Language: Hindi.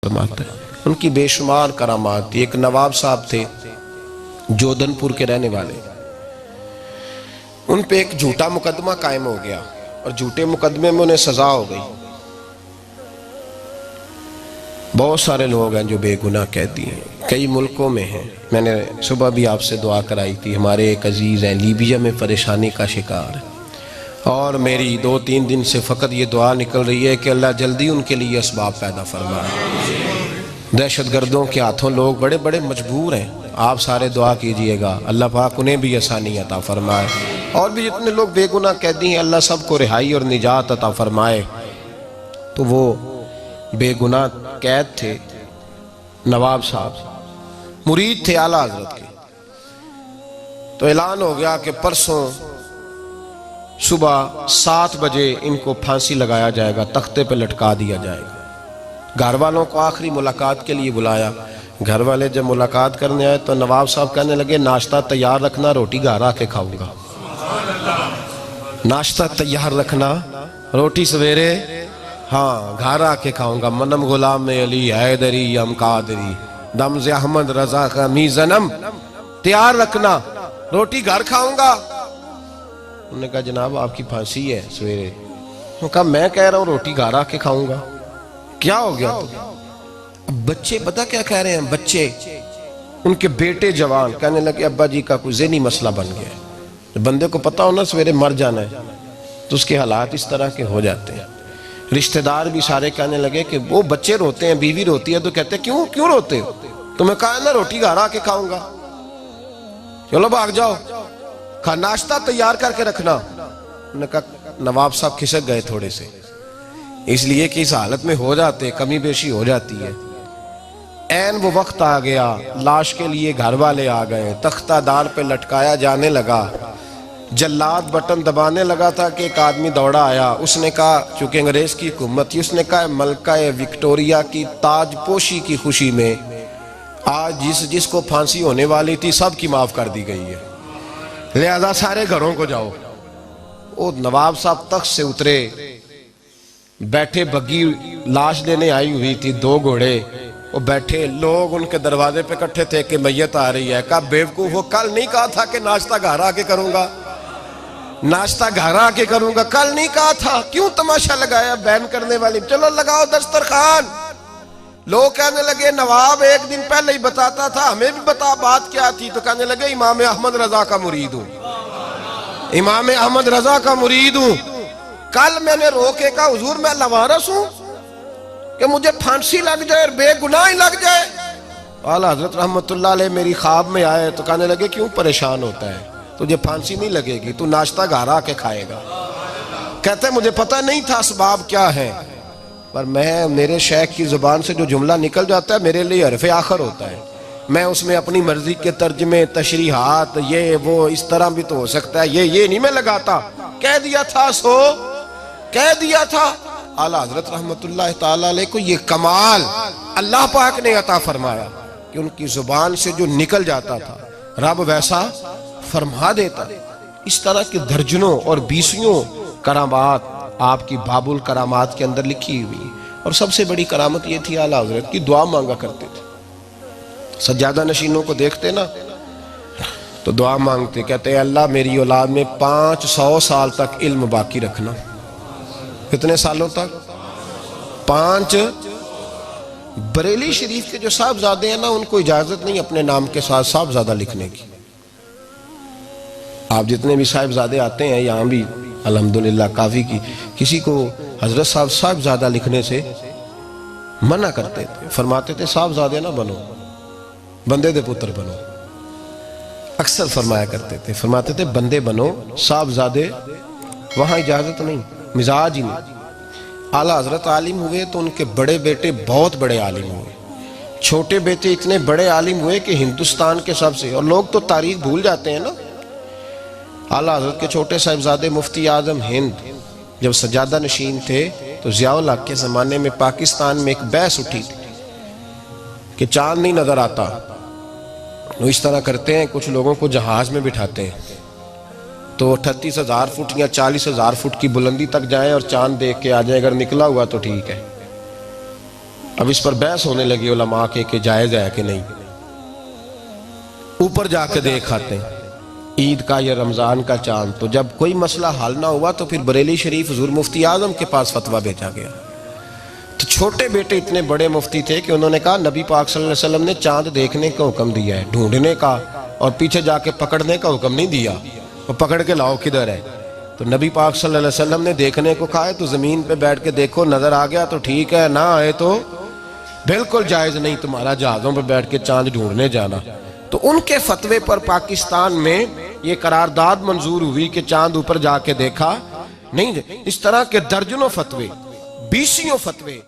फरमाता है। उनकी बेशुमार करामात थी। एक नवाब साहब थे जोधनपुर के रहने वाले, उन पे एक झूठा मुकदमा कायम हो गया और झूठे मुकदमे में उन्हें सजा हो गई। बहुत सारे लोग हैं जो बेगुनाह कैदी हैं, कई मुल्कों में हैं। मैंने सुबह भी आपसे दुआ कराई थी, हमारे एक अजीज़ हैं लीबिया में परेशानी का शिकार, और मेरी 2-3 दिन से फ़कत ये दुआ निकल रही है कि अल्लाह जल्दी उनके लिए असबाब पैदा फरमाए। दहशत गर्दों के हाथों लोग बड़े बड़े मजबूर हैं। आप सारे दुआ कीजिएगा अल्लाह पाक उन्हें भी आसानी अता फरमाए, और भी जितने लोग बेगुनाह कैदी हैं अल्लाह सबको रिहाई और निजात अता फरमाए। तो वो बेगुनाह कैद थे, नवाब साहब मुरीद थे आला हजरत के। तो ऐलान हो गया कि परसों सुबह 7 बजे इनको फांसी लगाया जाएगा, तख्ते पे लटका दिया जाएगा। घर वालों को आखिरी मुलाकात के लिए बुलाया। घर वाले जब मुलाकात करने आए तो नवाब साहब कहने लगे नाश्ता तैयार रखना, रोटी घर आके खाऊंगा। नाश्ता तैयार रखना, रोटी सवेरे हाँ घर आके खाऊंगा। मनम गुलाम में अली हैदरी हम कादरी दम से अहमद रजा का मी जन्म, तैयार रखना, रोटी घर खाऊंगा। उन्होंने कहा जनाब आपकी फांसी है सवेरे। उन्होंने कहा मैं कह रहा हूँ रोटी घर आके खाऊंगा। क्या हो गया? अब बच्चे पता क्या कह रहे हैं, बच्चे उनके बेटे जवान कहने लगे अब्बा जी का कोई ज़हनी मसला बन गया। बंदे को पता हो ना सवेरे मर जाना है तो उसके हालात इस तरह के हो जाते हैं। रिश्तेदार भी सारे कहने लगे कि वो बच्चे रोते हैं, बीवी रोती है, तो कहते क्यों क्यों रोते हो? तो मैं कहा ना रोटी घर आके खाऊंगा। चलो भाग जाओ, खा नाश्ता तैयार करके रखना। उन्होंने कहा नवाब साहब खिसक गए थोड़े से, इसलिए कि इस हालत में हो जाते, कमी बेशी हो जाती है। ऐन वो वक्त आ गया, लाश के लिए घर वाले आ गए, तख्तादार पे लटकाया जाने लगा। जल्लाद बटन दबाने लगा था कि एक आदमी दौड़ा आया। उसने कहा, चूंकि अंग्रेज की हुकूमत थी, उसने कहा मलका विक्टोरिया की ताजपोशी की खुशी में आज जिसको फांसी होने वाली थी सब की माफ कर दी गई है, लिहाजा सारे घरों को जाओ। वो नवाब साहब तख्त से उतरे, बैठे, बग्गी लाश लेने आई हुई थी, 2 घोड़े, वो बैठे, लोग उनके दरवाजे पे इकट्ठे थे कि मैयत आ रही है। कहा बेवकूफ, वो कल नहीं कहा था कि नाश्ता घर आके करूंगा, नाश्ता घर आके करूंगा, कल नहीं कहा था, क्यों तमाशा लगाया बैन करने वाली? चलो लगाओ दस्तरखान। लोग कहने लगे नवाब एक दिन पहले ही बताता था, हमें भी बता बात क्या थी। तो कहने लगे इमाम अहमद रजा का मुरीद हूं, इमाम अहमद रजा का मुरीद हूं। कल मैंने रोके कहा हुजूर मैं लवारस हूं कि मुझे फांसी लग जाए और बेगुनाह लग जाए। आला हजरत रहमतुल्लाह अलैह मेरी ख्वाब में आए तो कहने लगे क्यों परेशान होता है, तुझे फांसी नहीं लगेगी, तू नाश्ता घर आके खाएगा। कहते मुझे पता नहीं था असबाब क्या है, पर मैं, मेरे शेख की जुबान से जो जुमला निकल जाता है मेरे लिए हरफ़े आखिर होता है। मैं उसमें अपनी मर्जी के तर्जमे, तशरीहात, ये वो इस तरह भी तो हो सकता है, ये नहीं मैं लगाता। कह दिया था सो कह दिया था। आला हजरत रहमतुल्लाह ताला अलैह को ये कमाल अल्लाह पाक ने अता फरमाया कि उनकी जुबान से जो निकल जाता था रब वैसा फरमा देता। इस तरह के दर्जनों और 20 करामात आपकी बाबुल करामात के अंदर लिखी हुई। और सबसे बड़ी करामत ये थी आला हजरत की दुआ मांगा करते थे। सज्जादा नशीनों को देखते ना तो दुआ मांगते, कहते अल्लाह मेरी औलाद में 500 साल तक इल्म बाकी रखना। कितने सालों तक? 5। बरेली शरीफ के जो साहबजादे हैं ना, उनको इजाजत नहीं अपने नाम के साथ साहबजादा लिखने की। आप जितने भी साहबजादे आते हैं यहाँ भी अल्हम्दुलिल्लाह काफी की, किसी को हजरत साहब साहबजादा लिखने से मना करते थे, फरमाते थे साहबजादे ना बनो, बंदे दे पुत्र बनो। अक्सर फरमाया करते थे, फरमाते थे बंदे बनो, साहबजादे वहां इजाजत नहीं, मिजाज ही नहीं। आला हजरत आलिम हुए तो उनके बड़े बेटे बहुत बड़े आलिम हुए, छोटे बेटे इतने बड़े आलिम हुए कि हिंदुस्तान के सबसे, और लोग तो तारीख भूल जाते हैं ना। आला हजरत के छोटे साहिबजादे मुफ्ती आजम हिंद जब सज्जादा नशीन थे तो ज़ियाउल हक के ज़माने में पाकिस्तान में एक बहस उठी थी कि चांद नहीं नज़र आता। वो इस तरह करते हैं, कुछ लोगों को जहाज़ में बिठाते हैं तो 38,000 फुट या 40,000 फुट की बुलंदी तक जाएं और चांद देख के आ जाए, अगर निकला हुआ तो ठीक है। अब इस पर बहस होने लगी उलमा के जायज है कि नहीं। ऊपर जाके देख आते हैं ईद का या रमजान का चांद। तो जब कोई मसला हल ना हुआ तो फिर बरेली शरीफ हुजूर मुफ्ती आजम के पास फतवा भेजा गया। तो छोटे बेटे इतने बड़े मुफ्ती थे कि उन्होंने कहा नबी पाक सल्लल्लाहु अलैहि वसल्लम ने चांद देखने का हुक्म दिया है, ढूंढने का और पीछे जाके पकड़ने का हुक्म नहीं दिया। तो पकड़ के लाओ किधर है। तो नबी पाक सल्लल्लाहु अलैहि वसल्लम ने देखने को कहा है तो जमीन पे बैठ के देखो, नजर आ गया तो ठीक है, ना आए तो बिल्कुल जायज नहीं तुम्हारा जहाजों पर बैठ के चांद ढूंढने जाना। तो उनके फतवे पर पाकिस्तान में ये करारदाद मंजूर हुई कि चांद ऊपर जाके देखा नहीं। इस तरह के दर्जनों फतवे, बीसियों फतवे